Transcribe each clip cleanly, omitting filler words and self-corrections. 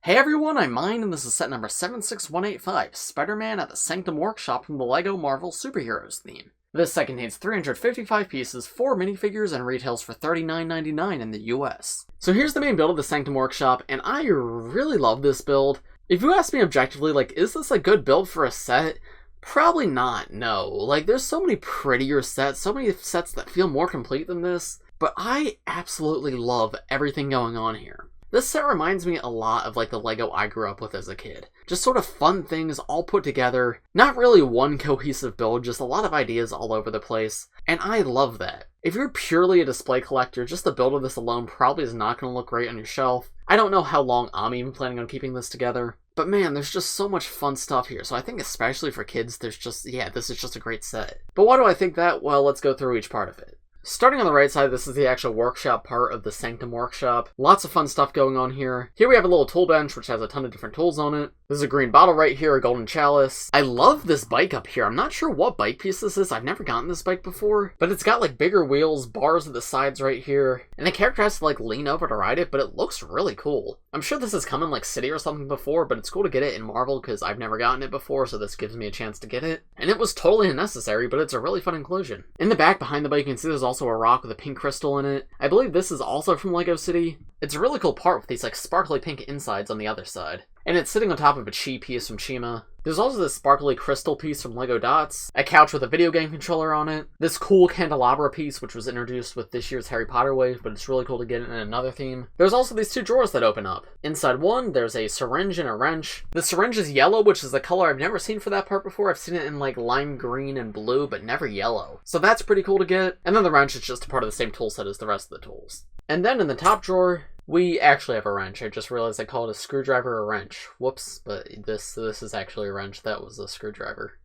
Hey everyone, I'm Mine, and this is set number 76185, Spider-Man at the Sanctum Workshop from the LEGO Marvel Superheroes theme. This set contains 355 pieces, 4 minifigures, and retails for $39.99 in the US. So here's the main build of the Sanctum Workshop, and I really love this build. If you ask me objectively, is this a good build for a set? Probably not, no. There's so many prettier sets, so many sets that feel more complete than this, but I absolutely love everything going on here. This set reminds me a lot of the LEGO I grew up with as a kid. Just sort of fun things all put together. Not really one cohesive build, just a lot of ideas all over the place. And I love that. If you're purely a display collector, just the build of this alone probably is not going to look great on your shelf. I don't know how long I'm even planning on keeping this together. But man, there's just so much fun stuff here. So I think especially for kids, this is just a great set. But why do I think that? Well, let's go through each part of it. Starting on the right side, this is the actual workshop part of the Sanctum Workshop. Lots of fun stuff going on here. Here we have a little tool bench, which has a ton of different tools on it. There's a green bottle right here, a golden chalice. I love this bike up here. I'm not sure what bike piece this is. I've never gotten this bike before. But it's got bigger wheels, bars at the sides right here. And the character has to lean over to ride it, but it looks really cool. I'm sure this has come in City or something before, but it's cool to get it in Marvel because I've never gotten it before, so this gives me a chance to get it. And it was totally unnecessary, but it's a really fun inclusion. In the back behind the bike, you can see there's also a rock with a pink crystal in it. I believe this is also from LEGO City. It's a really cool part with these sparkly pink insides on the other side. And it's sitting on top of a Chi piece from Chima. There's also this sparkly crystal piece from LEGO Dots, a couch with a video game controller on it, this cool candelabra piece which was introduced with this year's Harry Potter wave, but it's really cool to get it in another theme. There's also these two drawers that open up. Inside one, there's a syringe and a wrench. The syringe is yellow, which is a color I've never seen for that part before. I've seen it in lime green and blue, but never yellow. So that's pretty cool to get. And then the wrench is just a part of the same tool set as the rest of the tools. And then in the top drawer, we actually have a wrench. I just realized I called it a screwdriver or a wrench. Whoops, but this is actually a wrench. That was a screwdriver.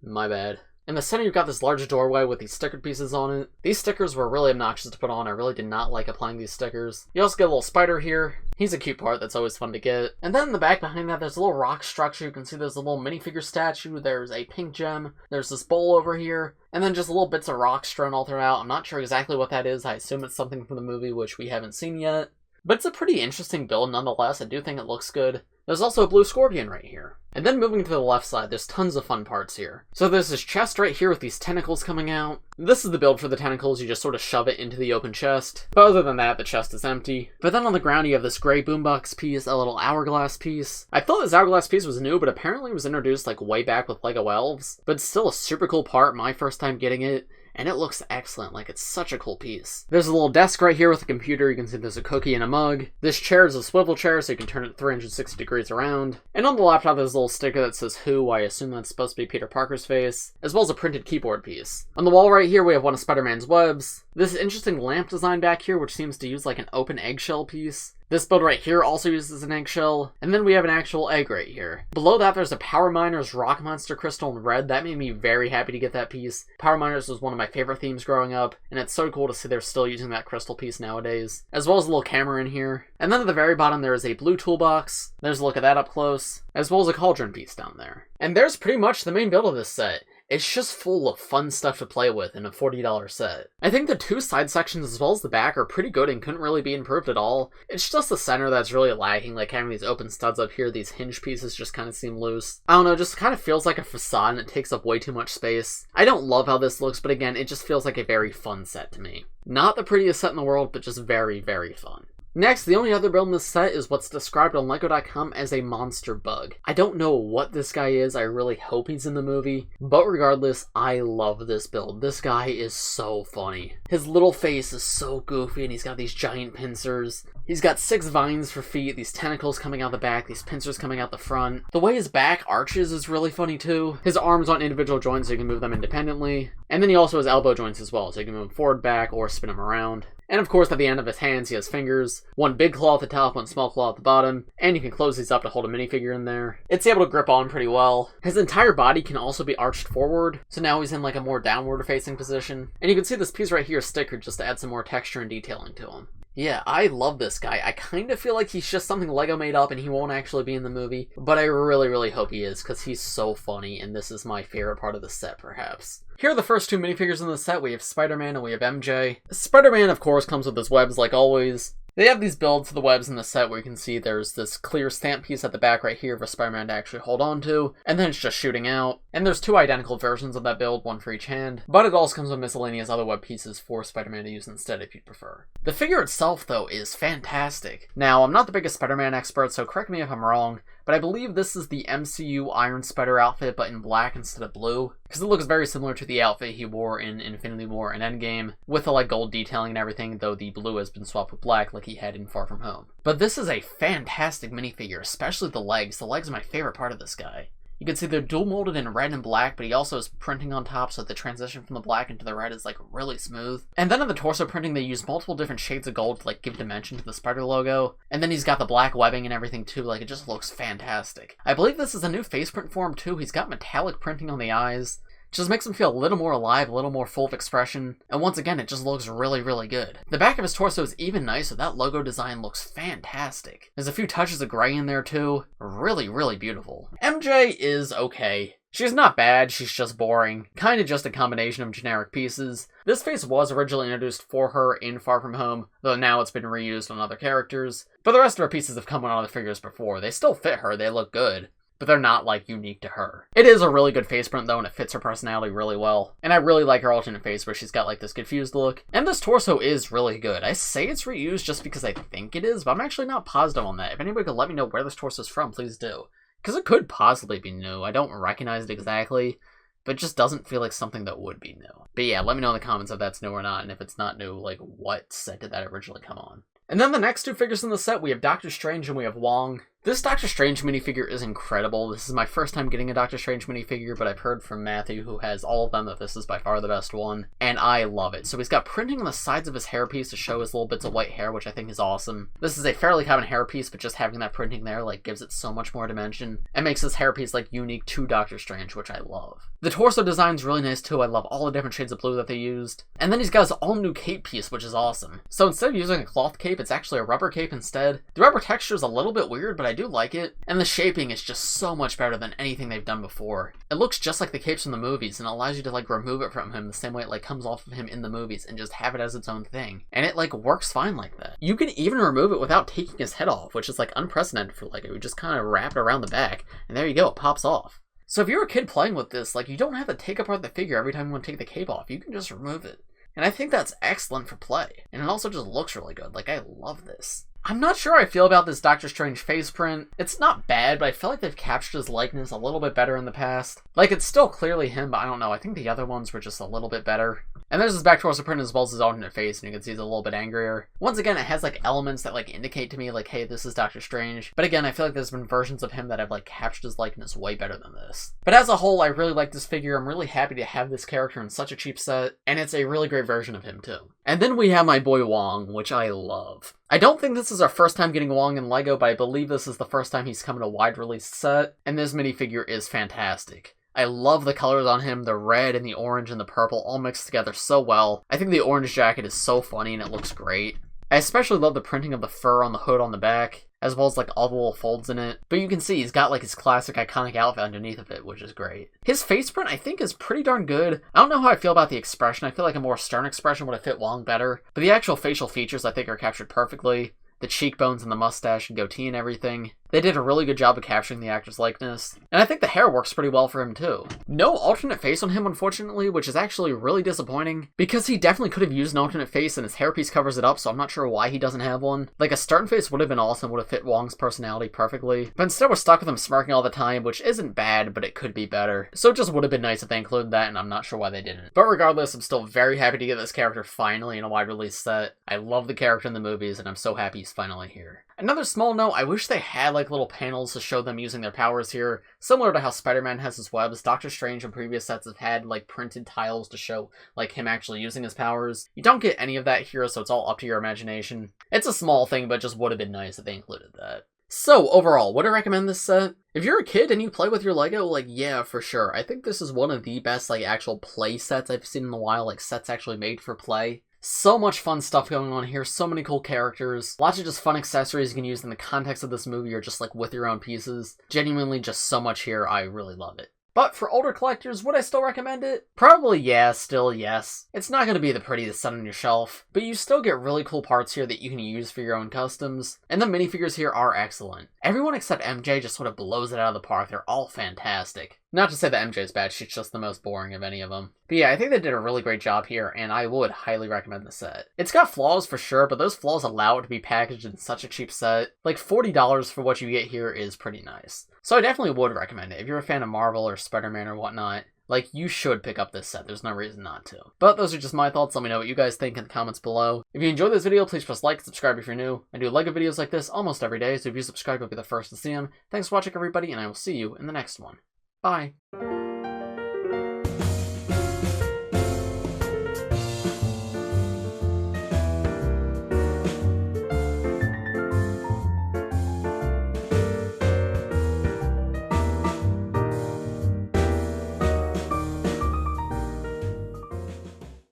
My bad. In the center, you've got this large doorway with these stickered pieces on it. These stickers were really obnoxious to put on. I really did not like applying these stickers. You also get a little spider here. He's a cute part that's always fun to get. And then in the back behind that, there's a little rock structure. You can see there's a little minifigure statue. There's a pink gem. There's this bowl over here. And then just little bits of rock strewn all throughout. I'm not sure exactly what that is. I assume it's something from the movie, which we haven't seen yet. But it's a pretty interesting build nonetheless. I do think it looks good. There's also a blue scorpion right here. And then moving to the left side, there's tons of fun parts here. So there's this chest right here with these tentacles coming out. This is the build for the tentacles. You just sort of shove it into the open chest. But other than that, the chest is empty. But then on the ground, you have this gray boombox piece, a little hourglass piece. I thought this hourglass piece was new, but apparently it was introduced way back with LEGO Elves. But it's still a super cool part, my first time getting it. And it looks excellent, it's such a cool piece. There's a little desk right here with a computer. You can see there's a cookie and a mug. This chair is a swivel chair, so you can turn it 360 degrees around. And on the laptop, there's a little sticker that says Who. I assume that's supposed to be Peter Parker's face, as well as a printed keyboard piece. On the wall right here, we have one of Spider-Man's webs. This interesting lamp design back here, which seems to use an open eggshell piece. This build right here also uses an eggshell, and then we have an actual egg right here. Below that, there's a Power Miners Rock Monster crystal in red. That made me very happy to get that piece. Power Miners was one of my favorite themes growing up, and it's so cool to see they're still using that crystal piece nowadays, as well as a little camera in here. And then at the very bottom, there is a blue toolbox. There's a look at that up close, as well as a cauldron piece down there. And there's pretty much the main build of this set. It's just full of fun stuff to play with in a $40 set. I think the two side sections as well as the back are pretty good and couldn't really be improved at all. It's just the center that's really lacking, having these open studs up here, these hinge pieces just kind of seem loose. I don't know, just kind of feels like a facade and it takes up way too much space. I don't love how this looks, but again, it just feels like a very fun set to me. Not the prettiest set in the world, but just very, very fun. Next, the only other build in this set is what's described on LEGO.com as a monster bug. I don't know what this guy is, I really hope he's in the movie, but regardless, I love this build. This guy is so funny. His little face is so goofy and he's got these giant pincers. He's got 6 vines for feet, these tentacles coming out the back, these pincers coming out the front. The way his back arches is really funny too. His arms aren't individual joints so you can move them independently. And then he also has elbow joints as well, so you can move forward, back, or spin him around. And of course, at the end of his hands, he has fingers. One big claw at the top, one small claw at the bottom. And you can close these up to hold a minifigure in there. It's able to grip on pretty well. His entire body can also be arched forward. So now he's in a more downward facing position. And you can see this piece right here stickered just to add some more texture and detailing to him. Yeah, I love this guy. I kind of feel like he's just something LEGO made up and he won't actually be in the movie. But I really, really hope he is, because he's so funny, and this is my favorite part of the set, perhaps. Here are the first two minifigures in the set. We have Spider-Man and we have MJ. Spider-Man, of course, comes with his webs like always. They have these builds to the webs in the set where you can see there's this clear stamp piece at the back right here for Spider-Man to actually hold on to, and then it's just shooting out. And there's 2 identical versions of that build, one for each hand, but it also comes with miscellaneous other web pieces for Spider-Man to use instead if you'd prefer. The figure itself, though, is fantastic. Now, I'm not the biggest Spider-Man expert, so correct me if I'm wrong, but I believe this is the MCU Iron Spider outfit, but in black instead of blue, because it looks very similar to the outfit he wore in Infinity War and Endgame, with the gold detailing and everything, though the blue has been swapped with black like he had in Far From Home. But this is a fantastic minifigure, especially the legs. The legs are my favorite part of this guy. You can see they're dual molded in red and black, but he also has printing on top, so the transition from the black into the red is really smooth. And then in the torso printing, they use multiple different shades of gold to give dimension to the Spider logo. And then he's got the black webbing and everything too, it just looks fantastic. I believe this is a new face print for him too. He's got metallic printing on the eyes. Just makes him feel a little more alive, a little more full of expression, and once again, it just looks really, really good. The back of his torso is even nicer. That logo design looks fantastic. There's a few touches of gray in there too. Really, really beautiful. MJ is okay. She's not bad, she's just boring. Kinda just a combination of generic pieces. This face was originally introduced for her in Far From Home, though now it's been reused on other characters. But the rest of her pieces have come on other figures before. They still fit her, they look good, but they're not unique to her. It is a really good face print though, and it fits her personality really well. And I really like her alternate face where she's got this confused look. And this torso is really good. I say it's reused just because I think it is, but I'm actually not positive on that. If anybody could let me know where this torso is from, please do. Because it could possibly be new. I don't recognize it exactly, but it just doesn't feel like something that would be new. But yeah, let me know in the comments if that's new or not, and if it's not new, what set did that originally come on? And then the next 2 figures in the set, we have Doctor Strange and we have Wong. This Doctor Strange minifigure is incredible. This is my first time getting a Doctor Strange minifigure, but I've heard from Matthew, who has all of them, that this is by far the best one, and I love it. So he's got printing on the sides of his hairpiece to show his little bits of white hair, which I think is awesome. This is a fairly common hairpiece, but just having that printing there gives it so much more dimension, and makes this hairpiece unique to Doctor Strange, which I love. The torso design's really nice too. I love all the different shades of blue that they used. And then he's got his all new cape piece, which is awesome. So instead of using a cloth cape, it's actually a rubber cape instead. The rubber texture is a little bit weird, but I do like it. And the shaping is just so much better than anything they've done before. It looks just like the capes from the movies, and allows you to remove it from him the same way it comes off of him in the movies and just have it as its own thing. And it works fine like that. You can even remove it without taking his head off, which is unprecedented for Lego. You just kind of wrap it around the back, and there you go, it pops off. So if you're a kid playing with this, you don't have to take apart the figure every time you want to take the cape off. You can just remove it. And I think that's excellent for play. And it also just looks really good. I love this. I'm not sure how I feel about this Doctor Strange face print. It's not bad, but I feel like they've captured his likeness a little bit better in the past. It's still clearly him, but I don't know. I think the other ones were just a little bit better. And there's his back torso print as well as his alternate face, and you can see he's a little bit angrier. Once again, it has elements that indicate to me hey, this is Doctor Strange. But again, I feel like there's been versions of him that have captured his likeness way better than this. But as a whole, I really like this figure. I'm really happy to have this character in such a cheap set, and it's a really great version of him too. And then we have my boy Wong, which I love. I don't think this is our first time getting Wong in LEGO, but I believe this is the first time he's come in a wide release set, and this minifigure is fantastic. I love the colors on him, the red and the orange and the purple all mixed together so well. I think the orange jacket is so funny and it looks great. I especially love the printing of the fur on the hood on the back, as well as all the little folds in it. But you can see he's got his classic iconic outfit underneath of it, which is great. His face print I think is pretty darn good. I don't know how I feel about the expression. I feel like a more stern expression would have fit Wong better. But the actual facial features I think are captured perfectly. The cheekbones and the mustache and goatee and everything. They did a really good job of capturing the actor's likeness. And I think the hair works pretty well for him too. No alternate face on him, unfortunately, which is actually really disappointing, because he definitely could have used an alternate face and his hairpiece covers it up, so I'm not sure why he doesn't have one. A stern face would have been awesome, would have fit Wong's personality perfectly. But instead we're stuck with him smirking all the time, which isn't bad, but it could be better. So it just would have been nice if they included that, and I'm not sure why they didn't. But regardless, I'm still very happy to get this character finally in a wide release set. I love the character in the movies, and I'm so happy he's finally here. Another small note, I wish they had little panels to show them using their powers here. Similar to how Spider-Man has his webs, Doctor Strange in previous sets have had printed tiles to show him actually using his powers. You don't get any of that here, so it's all up to your imagination. It's a small thing, but it just would have been nice if they included that. So, overall, would I recommend this set? If you're a kid and you play with your LEGO, yeah, for sure. I think this is one of the best, actual play sets I've seen in a while, sets actually made for play. So much fun stuff going on here, so many cool characters, lots of just fun accessories you can use in the context of this movie or just with your own pieces. Genuinely just so much here, I really love it. But for older collectors, would I still recommend it? Probably yeah, still yes. It's not going to be the prettiest set on your shelf, but you still get really cool parts here that you can use for your own customs, and the minifigures here are excellent. Everyone except MJ just sort of blows it out of the park. They're all fantastic. Not to say that MJ's bad, she's just the most boring of any of them. But yeah, I think they did a really great job here, and I would highly recommend the set. It's got flaws for sure, but those flaws allow it to be packaged in such a cheap set. Like $40 for what you get here is pretty nice. So I definitely would recommend it. If you're a fan of Marvel or Spider-Man or whatnot, like, you should pick up this set. There's no reason not to. But those are just my thoughts. Let me know what you guys think in the comments below. If you enjoyed this video, please press like, subscribe if you're new. I do LEGO videos like this almost every day, so if you subscribe, you'll be the first to see them. Thanks for watching, everybody, and I will see you in the next one. Bye.